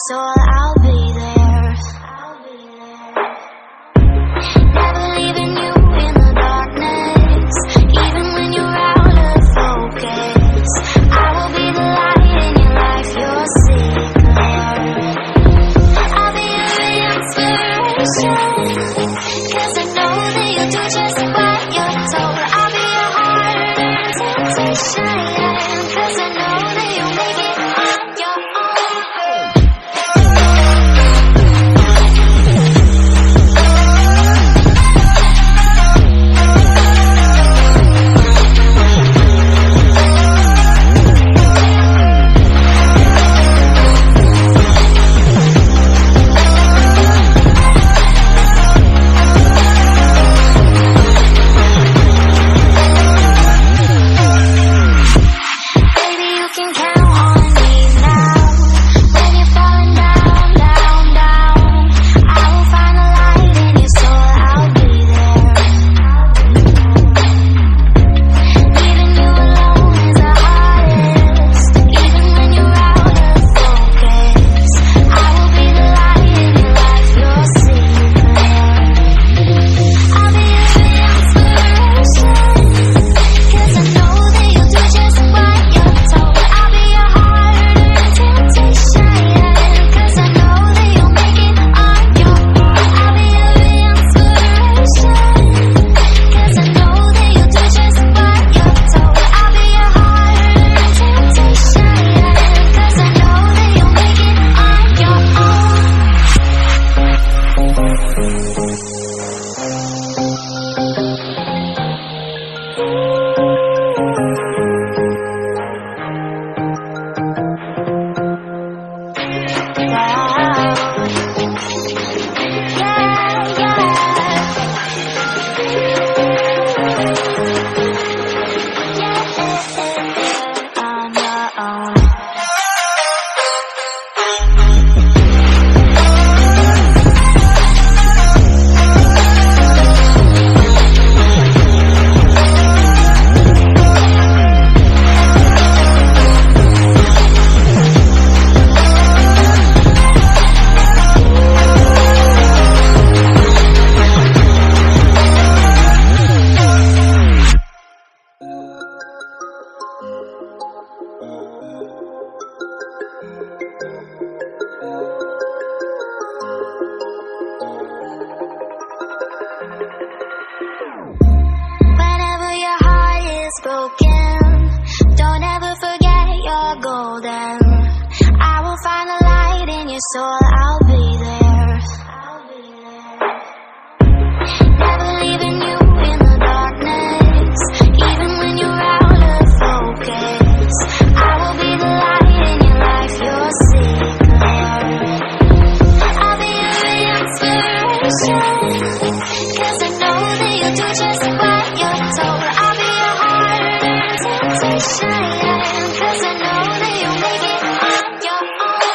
soul, I'll be there. Never leaving you in the darkness, even when you're out of focus. I will be the light in your life, your secret. I'll be your inspiration, 'cause I know that you'll do just what you're told. I'll be your heart and temptation, 'cause I know that you'll make it on your own. Whenever your heart is broken, don't ever forget you're golden. I will find the light in your soul, I'll be there. Never leaving you in the darkness, even when you're out of focus. I will be the light in your life, your secret. I'll be your inspiration, 'cause I know that you'll do just what you're told. I'll be your heart and temptation, 'cause I know that you'll make it on your own.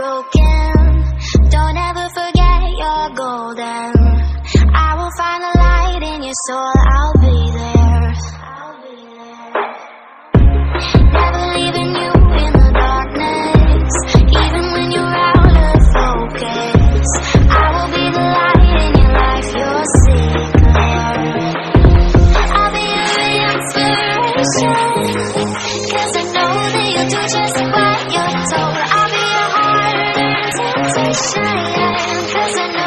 broken. Don't ever forget you're golden. I will find the light in your soul, I'll be there. Never leaving you in the darkness, even when you're out of focus. I will be the light in your life, your secret. I'll be your inspiration, 'cause I know that you'll do just what you're told. I'll be your heart and temptation, 'cause I know